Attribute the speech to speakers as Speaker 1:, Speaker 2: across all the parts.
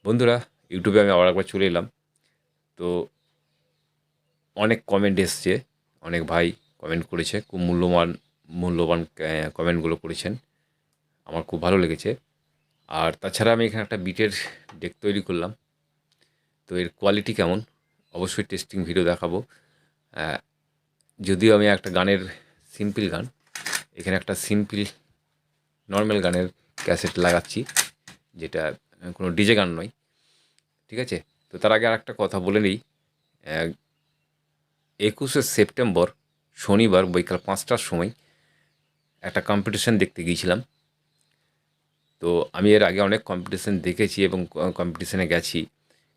Speaker 1: বন্ধুরা, ইউটিউবে আমি আবার একবার চলে এলাম। তো অনেক কমেন্ট এসছে, অনেক ভাই কমেন্ট করেছে, খুব মূল্যবান কমেন্টগুলো করেছেন। আমার খুব ভালো লেগেছে। আর তাছাড়া আমি এখানে একটা বিটের ডেক তৈরি করলাম। তো এর কোয়ালিটি কেমন অবশ্যই টেস্টিং ভিডিও দেখাবো। যদিও আমি একটা গানের সিম্পল গান, এখানে একটা সিম্পল নর্মাল গানের ক্যাসেট লাগাচ্ছি, যেটা কোনো ডিজে গান নয়। ঠিক আছে? তো তার আগে আরেকটা কথা বলে নিই। 21শে সেপ্টেম্বর শনিবার বিকাল 5টার সময় একটা কম্পিটিশন দেখতে গিয়েছিলাম। তো আমি এর আগে অনেক কম্পিটিশন দেখেছি এবং কম্পিটিশনে গেছি,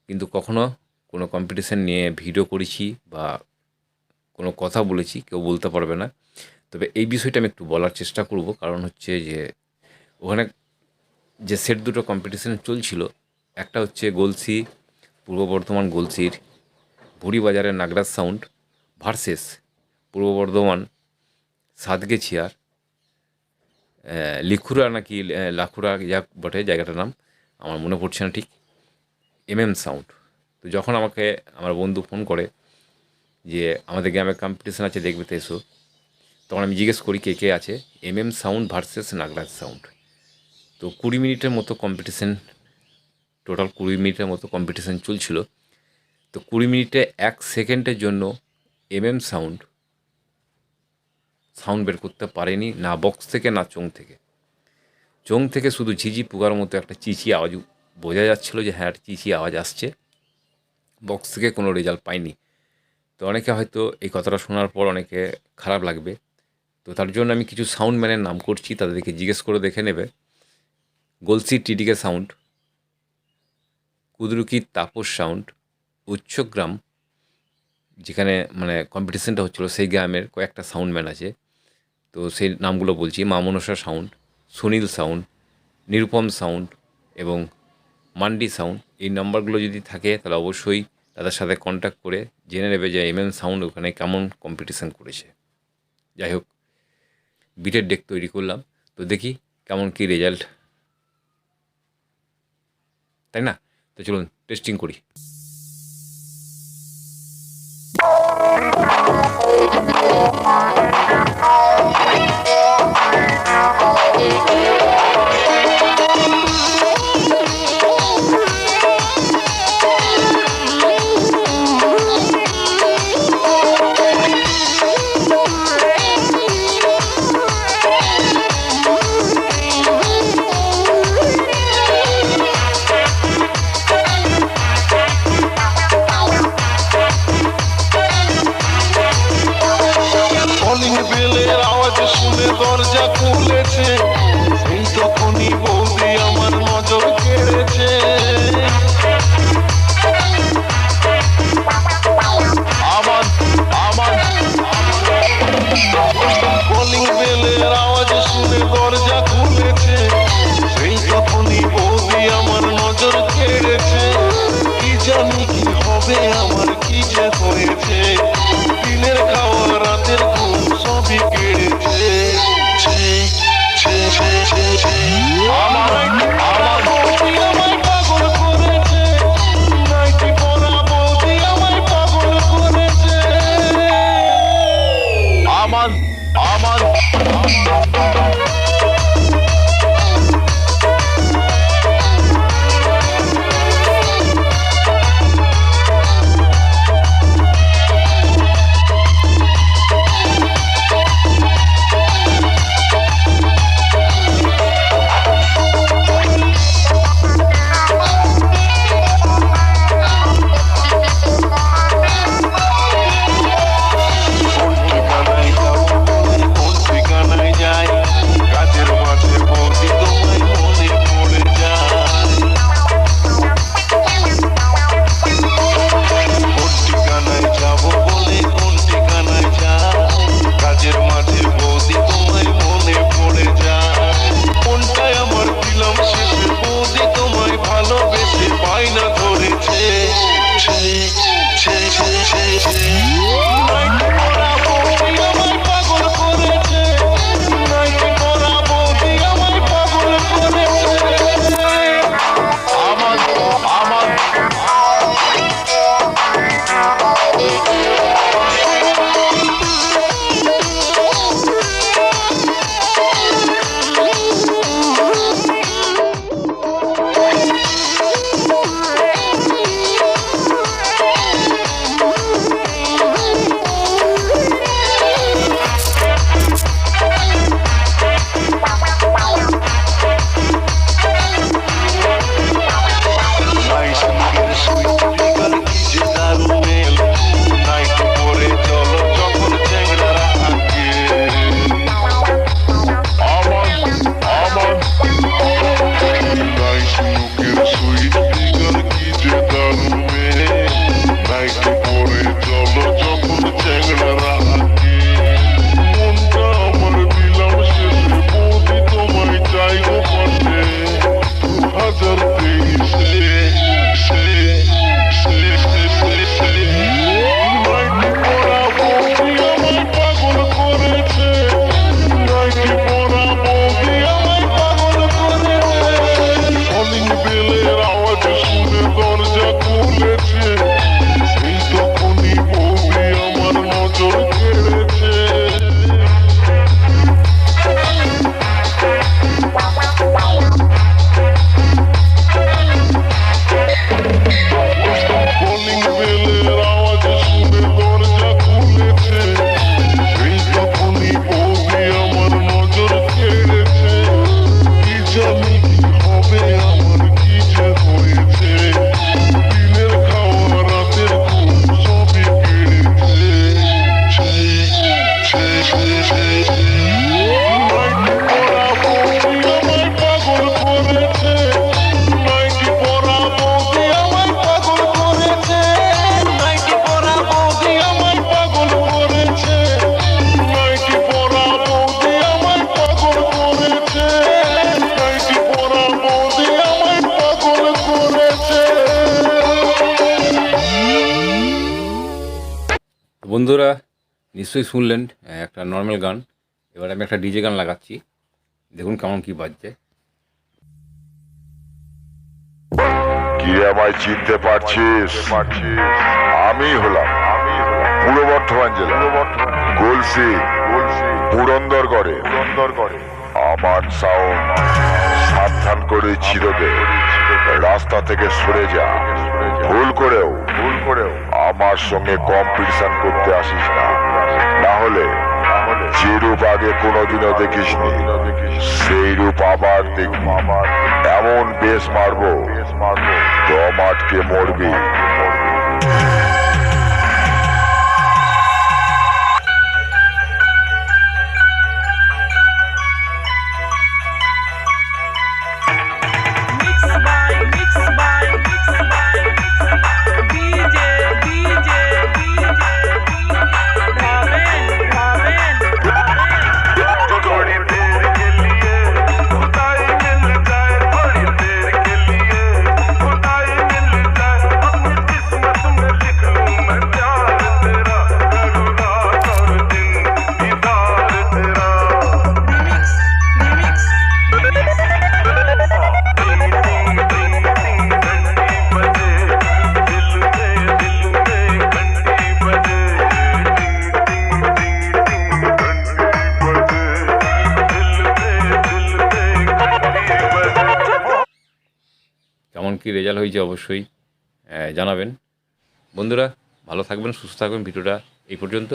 Speaker 1: কিন্তু কখনো কোনো কম্পিটিশন নিয়ে ভিডিও করেছি বা কোনো কথা বলেছি কেউ বলতে পারবে না। তবে এই বিষয়টা আমি একটু বলার চেষ্টা করব, কারণ হচ্ছে যে ওখানে যে সেট দুটো কম্পিটিশন চলছিল, একটা হচ্ছে গলসি, পূর্ব বর্ধমান গলসির ভুড়িবাজারের নাগরাজ সাউন্ড ভার্সেস পূর্ব বর্ধমান সাতগেছিয়ার লিখুরা নাকি লাখুরা যাক বটে জায়গাটার নাম, আমার মনে পড়ছে না ঠিক, সাউন্ড। তো যখন আমাকে আমার বন্ধু ফোন করে যে আমাদের গ্রামে কম্পিটিশান আছে, দেখবে তো এসো, তখন আমি জিজ্ঞেস করি কে কে আছে। Sound versus Nagraj sound. তো 20 মিনিটের মতো কম্পিটিশান, টোটাল 20 মিনিটের মতো কম্পিটিশান চলছিল। তো 20 মিনিটে 1 সেকেন্ডের জন্য সাউন্ড বের করতে পারেনি, না বক্স থেকে না চোং থেকে শুধু ঝিঝি পোকার মতো একটা চিচি আওয়াজ বোঝা যাচ্ছিল যে হ্যাঁ একটা চিচি আওয়াজ আসছে। বক্স থেকে কোনো রেজাল্ট পাইনি। তো অনেকে হয়তো এই কথাটা শোনার পর অনেকে খারাপ লাগবে। তো তার জন্য আমি কিছু সাউন্ডম্যানের নাম করছি, তাদেরকে জিজ্ঞেস করে দেখে নেবে। গলসি টিডিকে সাউন্ড, কুদরুকি তাপস সাউন্ড, উচ্চগ্রাম যেখানে মানে কম্পিটিশানটা হচ্ছিলো সেই গ্রামের কয়েকটা সাউন্ডম্যান আছে। তো সেই নামগুলো বলছি: মা Manasa sound, Sunil sound, Nirupam sound এবং মান্ডি সাউন্ড। এই নাম্বারগুলো যদি থাকে তাহলে অবশ্যই তাদের সাথে কন্ট্যাক্ট করে জেনে নেবে যে সাউন্ড ওখানে কেমন কম্পিটিশান করেছে। যাই হোক, বিটের ডেক তৈরি করলাম, তো দেখি কেমন কী রেজাল্ট, তাই না? তো চলুন টেস্টিং করি।
Speaker 2: দরজা খুলেছে, সেই তখনই বৌদি আমার নজর কেড়েছে। আমার আমার কলিং বেলের আওয়াজ শুনে দরজা খুলেছে, সেই তখনই বৌদি আমার নজর কেড়েছে। কি জানি কি হবে আমার, কি যে হয়েছে, দিনের খাওয়া রাতের ঘুম সবই কেড়েছে। আমার বৌদি আমায় পাগল করেছে, নাইটি পরা বৌদি আমায় পাগল করেছে। আমার আমার
Speaker 1: বন্ধুরা নিশ্চয়ই শুনলেন একটা নর্মাল গান। এবার আমি একটা ডিজে গান লাগাচ্ছি, দেখুন কেমন কি বাজছে।
Speaker 3: কি আমায় চিনতে পারছিস? আমি হলাম পূর্ব বর্ধমান জেলা গলসি পুরন্দরগড়ে আমার সাউন্ড। সাবধান করে চিরবে, রাস্তা থেকে সরে যা। ভুল করেও আমার সঙ্গে কম্পিটিশন করতে আসিস না, না হলে যে রূপ আগে কোনোদিনও দেখিসনি সেই রূপ আবার দেখবি। এমন বেশ মারবো দম আটকে মরবি।
Speaker 1: কেমন কি রেজাল্ট হয়েছে অবশ্যই জানাবেন। বন্ধুরা ভালো থাকবেন, সুস্থ থাকবেন। ভিডিওটা এই পর্যন্ত।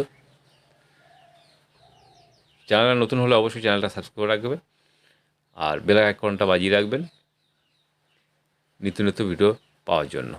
Speaker 1: চ্যানেলটা নতুন হলে অবশ্যই চ্যানেলটা সাবস্ক্রাইব করে রাখবেন আর বেল আইকনটা বাজিয়ে রাখবেন নিত্য নতুন ভিডিও পাওয়ার জন্য।